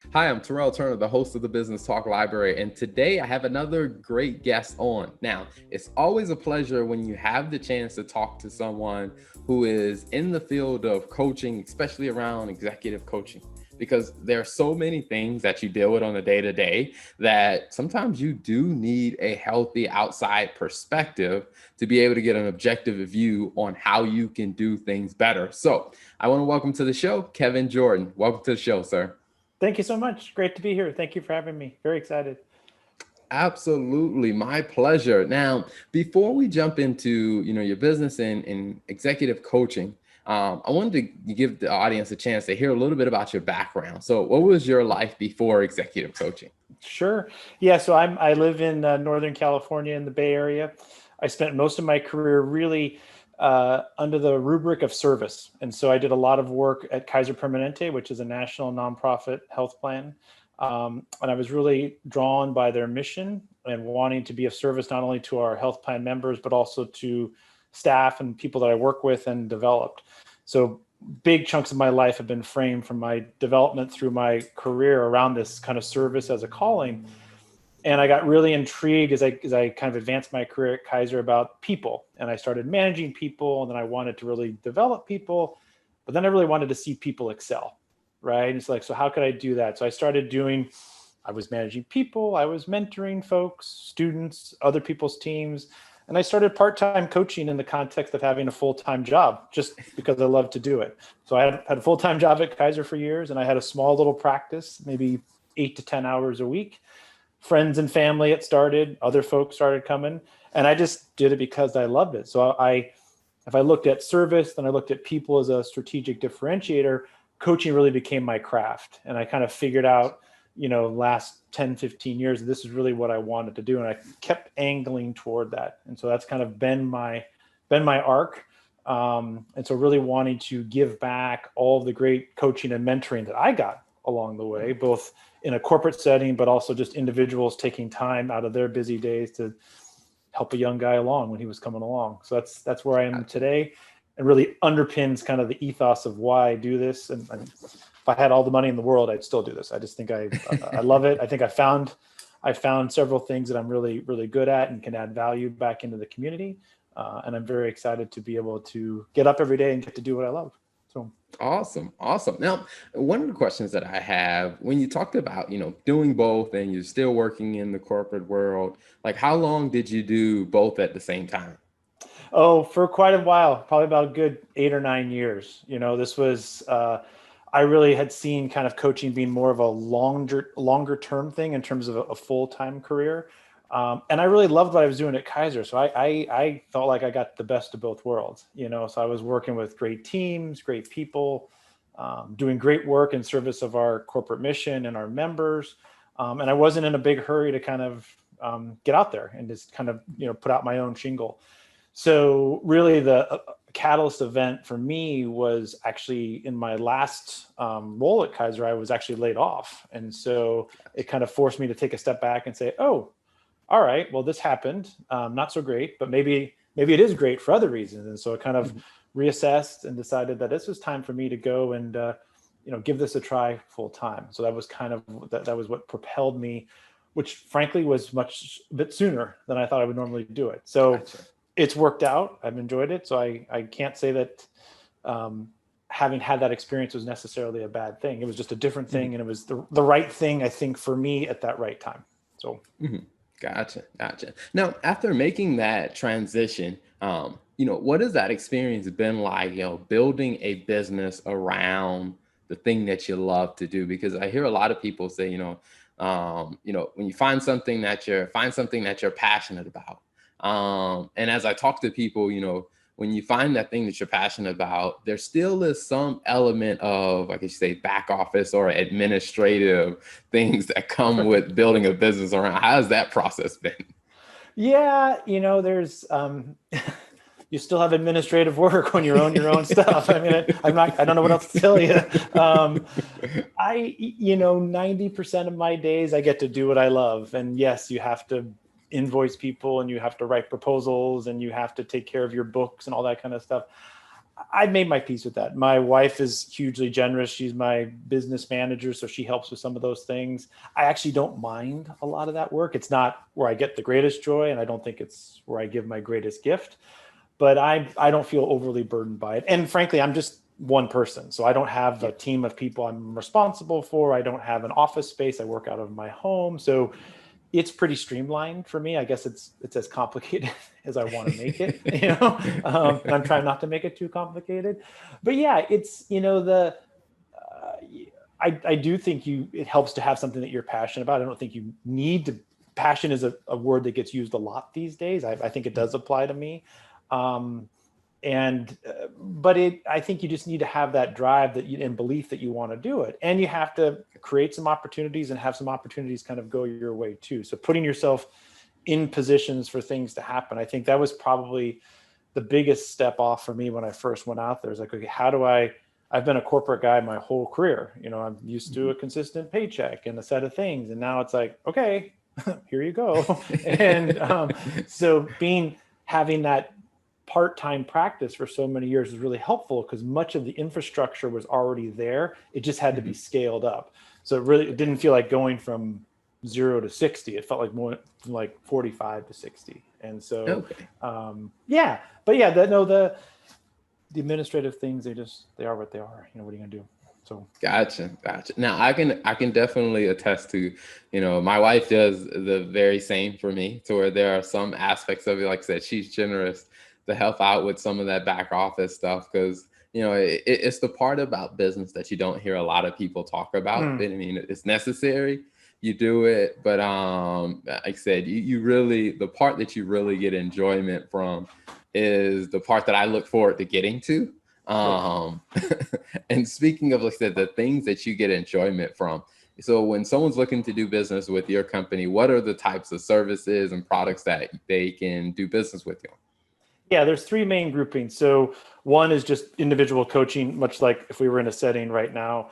Hi, I'm Terrell Turner, the host of the Business Talk Library, and today I have another great guest on. Now, it's always a pleasure when you have the chance to talk to someone who is in the field of coaching, especially around executive coaching, because there are so many things that you deal with on a day to day that sometimes you do need a healthy outside perspective to be able to get an objective view on how you can do things better. So, I want to welcome to the show Kevin Jordan. Welcome to the show, sir. Thank you so much. Great to be here. Thank you for having me. Very excited. Absolutely, my pleasure. Now, before we jump into your business and executive coaching, I wanted to give the audience a chance to hear a little bit about your background. So, what was your life before executive coaching? Sure. Yeah. So I live in Northern California in the Bay Area. I spent most of my career really under the rubric of service, and so I did a lot of work at Kaiser Permanente, which is a national nonprofit health plan. And I was really drawn by their mission and wanting to be of service not only to our health plan members but also to staff and people that I work with and developed. So big chunks of my life have been framed from my development through my career around this kind of service as a calling. And I got really intrigued as I kind of advanced my career at Kaiser about people. And I started managing people, and then I wanted to really develop people, but then I really wanted to see people excel. Right. And it's like, so how could I do that? So I started doing, I was managing people, I was mentoring folks, students, other people's teams. And I started part-time coaching in the context of having a full-time job just because I love to do it. So I had a full-time job at Kaiser for years, and I had a small little practice, maybe 8 to 10 hours a week. Friends and family, it started, other folks started coming, and I just did it because I loved it. So if I looked at service, then I looked at people as a strategic differentiator, coaching really became my craft. And I kind of figured out, last 10, 15 years, this is really what I wanted to do. And I kept angling toward that. And so that's kind of been my arc. And so really wanting to give back all of the great coaching and mentoring that I got along the way, both in a corporate setting, but also just individuals taking time out of their busy days to help a young guy along when he was coming along. So that's where I am today, and really underpins kind of the ethos of why I do this. And if I had all the money in the world, I'd still do this. I just think I love it. I think I found several things that I'm really really good at and can add value back into the community. And I'm very excited to be able to get up every day and get to do what I love. So Awesome, awesome. Now, one of the questions that I have when you talked about, doing both and you're still working in the corporate world, like how long did you do both at the same time? Oh, for quite a while, probably about a good 8 or 9 years. This was I really had seen kind of coaching being more of a longer term thing in terms of a full time career. And I really loved what I was doing at Kaiser. So I felt like I got the best of both worlds. So I was working with great teams, great people, doing great work in service of our corporate mission and our members. And I wasn't in a big hurry to kind of get out there and just kind of put out my own shingle. So really, the catalyst event for me was actually in my last role at Kaiser. I was actually laid off, and so it kind of forced me to take a step back and say, "Oh, all right, well, this happened. Not so great, but maybe it is great for other reasons." And so I kind of Mhm. reassessed and decided that this was time for me to go and give this a try full time. So that was kind of that was what propelled me, which frankly was much a bit sooner than I thought I would normally do it. So Gotcha. it's worked out. I've enjoyed it. So I can't say that um, having had that experience was necessarily a bad thing. It was just a different Mhm. thing, and it was the right thing, I think, for me at that right time. So Mhm. Gotcha, gotcha. Now, after making that transition, what has that experience been like, building a business around the thing that you love to do? Because I hear a lot of people say, when you find something that you're passionate about. And as I talk to people, when you find that thing that you're passionate about, there still is some element of, like you say, back office or administrative things that come with building a business around. How has that process been? yeah, there's you still have administrative work when you own your own stuff. I mean, I don't know what else to tell you. Um, 90% of my days I get to do what I love. And yes, you have to invoice people and you have to write proposals and you have to take care of your books and all that kind of stuff. I made my peace with that. My wife is hugely generous. She's my business manager, so she helps with some of those things. I actually don't mind a lot of that work. It's not where I get the greatest joy, and I don't think it's where I give my greatest gift. But I don't feel overly burdened by it. And frankly, I'm just one person, so I don't have a team of people I'm responsible for. I don't have an office space. I work out of my home, so it's pretty streamlined for me. I guess it's as complicated as I want to make it, and I'm trying not to make it too complicated. But yeah, it's, uh, I do think it helps to have something that you're passionate about. I don't think you need to, passion is a word that gets used a lot these days. I think it does apply to me. Um, but I think you just need to have that drive and belief that you want to do it, and you have to create some opportunities and have some opportunities kind of go your way too. So putting yourself in positions for things to happen, I think that was probably the biggest step off for me when I first went out there. Is like, okay, I've been a corporate guy my whole career. I'm used to a consistent paycheck and a set of things, and now it's like, okay, here you go. And so having that part-time practice for so many years is really helpful, because much of the infrastructure was already there. It just had to be scaled up. So it didn't feel like going from 0 to 60. It felt like more from like 45 to 60. And so, Okay. but yeah, the administrative things, they are what they are. What are you gonna do? So Gotcha. Now I can definitely attest to, my wife does the very same for me, to where there are some aspects of it, like I said, she's generous to help out with some of that back office stuff, because it's the part about business that you don't hear a lot of people talk about. I mean, it's necessary, you do it, but like I said, you really, the part that you really get enjoyment from is the part that I look forward to getting to. Um, and speaking of, like I said, the things that you get enjoyment from. So when someone's looking to do business with your company, what are the types of services and products that they can do business with you? Yeah, there's three main groupings. So one is just individual coaching, much like if we were in a setting right now.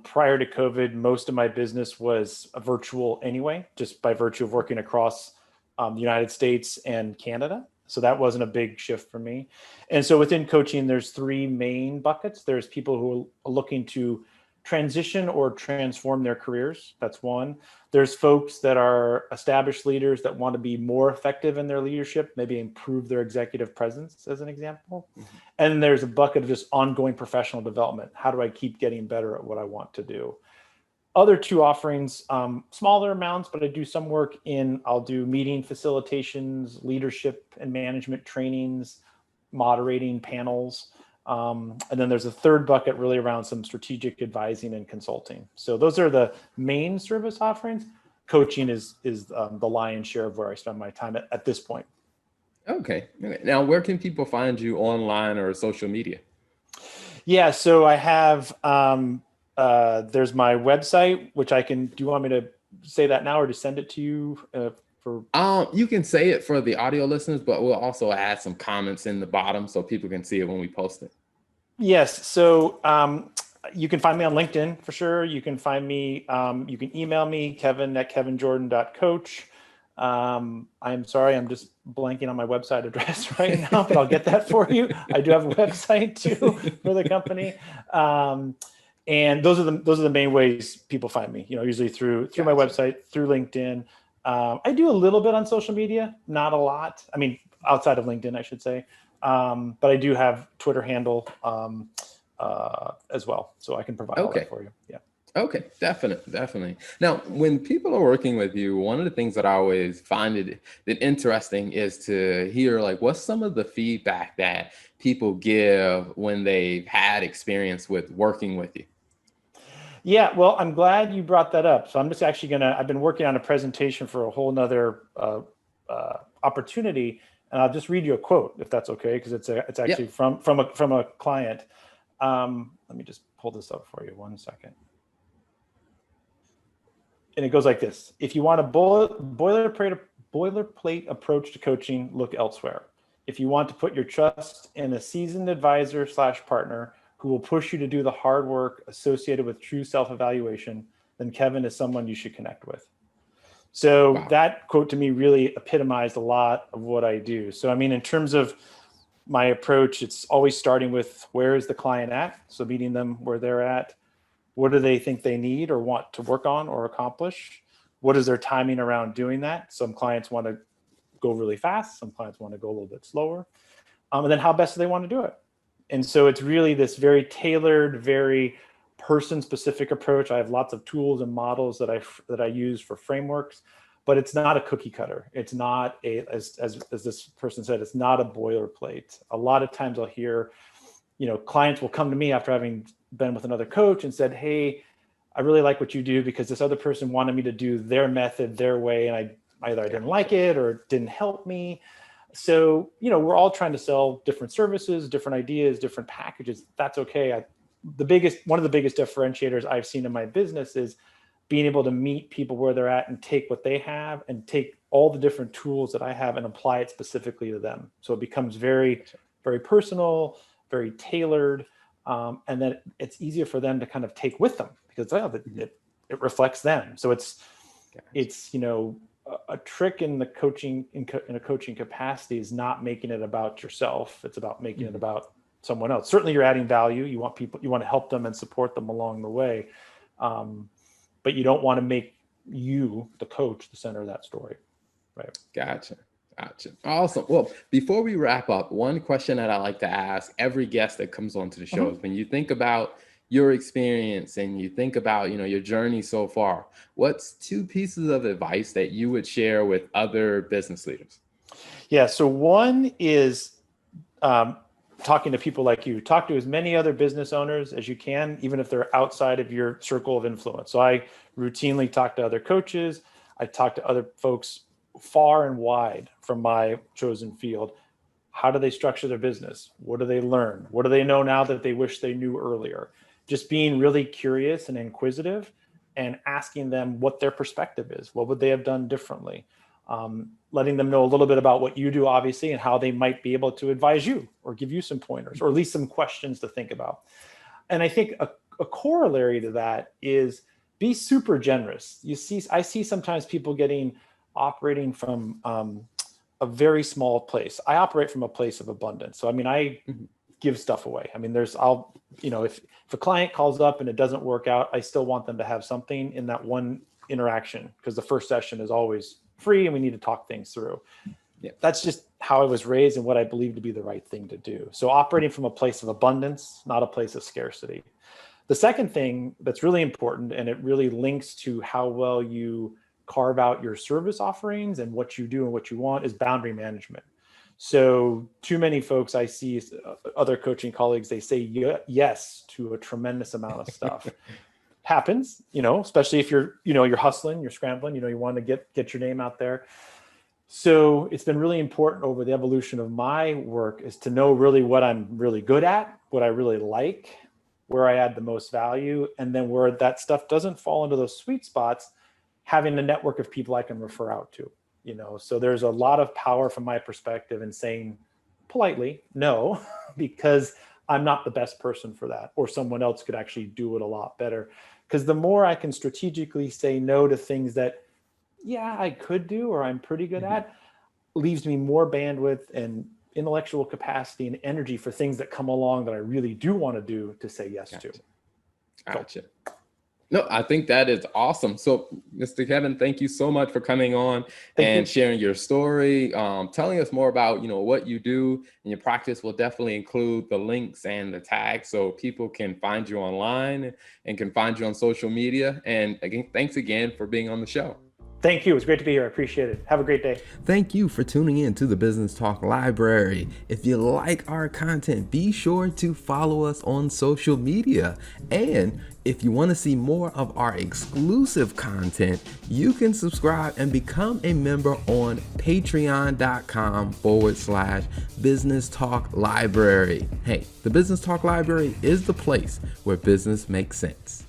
Prior to COVID, most of my business was virtual anyway, just by virtue of working across the United States and Canada. So that wasn't a big shift for me. And so within coaching, there's three main buckets. There's people who are looking to transition or transform their careers. That's one. There's folks that are established leaders that want to be more effective in their leadership, maybe improve their executive presence, as an example. Mm-hmm. And there's a bucket of just ongoing professional development. How do I keep getting better at what I want to do? Other two offerings, smaller amounts, but I do some work I'll do meeting facilitations, leadership and management trainings, moderating panels. And then there's a third bucket really around some strategic advising and consulting. So those are the main service offerings. Coaching is the lion's share of where I spend my time at this point. Okay. Now, where can people find you online or social media? Yeah, so I have, there's my website, which do you want me to say that now or to send it to you for? You can say it for the audio listeners, but we'll also add some comments in the bottom so people can see it when we post it. Yes. So you can find me on LinkedIn for sure. You can find me, you can email me, kevin@kevinjordan.coach. I'm sorry, I'm just blanking on my website address right now, but I'll get that for you. I do have a website too for the company. And those are the main ways people find me, usually through my website, through LinkedIn. I do a little bit on social media, not a lot. I mean, outside of LinkedIn, I should say. But I do have Twitter handle as well, so I can provide all that for you. Yeah. Okay, definitely. Now, when people are working with you, one of the things that I always find it interesting is to hear, like, what's some of the feedback that people give when they've had experience with working with you? Yeah, well, I'm glad you brought that up. So I'm just actually I've been working on a presentation for a whole nother opportunity, and I'll just read you a quote if that's okay, because it's actually from a client. Let me just pull this up for you 1 second. And it goes like this: if you want a boilerplate approach to coaching, look elsewhere. If you want to put your trust in a seasoned advisor / partner who will push you to do the hard work associated with true self-evaluation, then Kevin is someone you should connect with. So that quote to me really epitomized a lot of what I do. So, I mean, in terms of my approach, it's always starting with where is the client at? So meeting them where they're at. What do they think they need or want to work on or accomplish? What is their timing around doing that? Some clients want to go really fast. Some clients want to go a little bit slower. And then how best do they want to do it? And so it's really this very tailored, very person-specific approach. I have lots of tools and models that I use for frameworks, but it's not a cookie cutter. It's not as this person said, it's not a boilerplate. A lot of times I'll hear, clients will come to me after having been with another coach and said, hey, I really like what you do because this other person wanted me to do their method, their way, and I didn't like it or it didn't help me. So, we're all trying to sell different services, different ideas, different packages. That's okay. One of the biggest differentiators I've seen in my business is being able to meet people where they're at and take what they have and take all the different tools that I have and apply it specifically to them. So it becomes very, very personal, very tailored. And then it's easier for them to kind of take with them because it reflects them. So it's a trick in the coaching in a coaching capacity is not making it about yourself. It's about making it about someone else. Certainly you're adding value. You want to help them and support them along the way. But you don't want to make you, the coach, the center of that story. Right. Gotcha. Awesome. Well, before we wrap up, one question that I like to ask every guest that comes onto the show is when you think about your experience and you think about, your journey so far, what's 2 pieces of advice that you would share with other business leaders? Yeah. So one is talking to people like you. Talk to as many other business owners as you can, even if they're outside of your circle of influence. So I routinely talk to other coaches. I talk to other folks far and wide from my chosen field. How do they structure their business? What do they learn? What do they know now that they wish they knew earlier? Just being really curious and inquisitive and asking them what their perspective is. What would they have done differently? Letting them know a little bit about what you do, obviously, and how they might be able to advise you or give you some pointers or at least some questions to think about. And I think a corollary to that is be super generous. I see sometimes people operating from a very small place. I operate from a place of abundance. So, I give stuff away. If a client calls up and it doesn't work out, I still want them to have something in that one interaction because the first session is always free and we need to talk things through. Yeah. That's just how I was raised and what I believe to be the right thing to do. So operating from a place of abundance, not a place of scarcity. The second thing that's really important, and it really links to how well you carve out your service offerings and what you do and what you want, is boundary management. So too many folks I see, other coaching colleagues, they say yes to a tremendous amount of stuff. Happens, especially if you're hustling, you're scrambling, you want to get your name out there. So it's been really important over the evolution of my work is to know really what I'm really good at, what I really like, where I add the most value, and then where that stuff doesn't fall into those sweet spots, having a network of people I can refer out to, So there's a lot of power from my perspective in saying politely no, because I'm not the best person for that, or someone else could actually do it a lot better. Because the more I can strategically say no to things that, I could do or I'm pretty good at, leaves me more bandwidth and intellectual capacity and energy for things that come along that I really do want to do to say yes to. Gotcha. No, I think that is awesome. So, Mr. Kevin, thank you so much for coming on and sharing your story, telling us more about, what you do and your practice. Will definitely include the links and the tags so people can find you online and can find you on social media. And again, thanks again for being on the show. Thank you. It's great to be here. I appreciate it. Have a great day. Thank you for tuning in to the Business Talk Library. If you like our content, be sure to follow us on social media. And if you want to see more of our exclusive content, you can subscribe and become a member on patreon.com/Business Talk Library. Hey, the Business Talk Library is the place where business makes sense.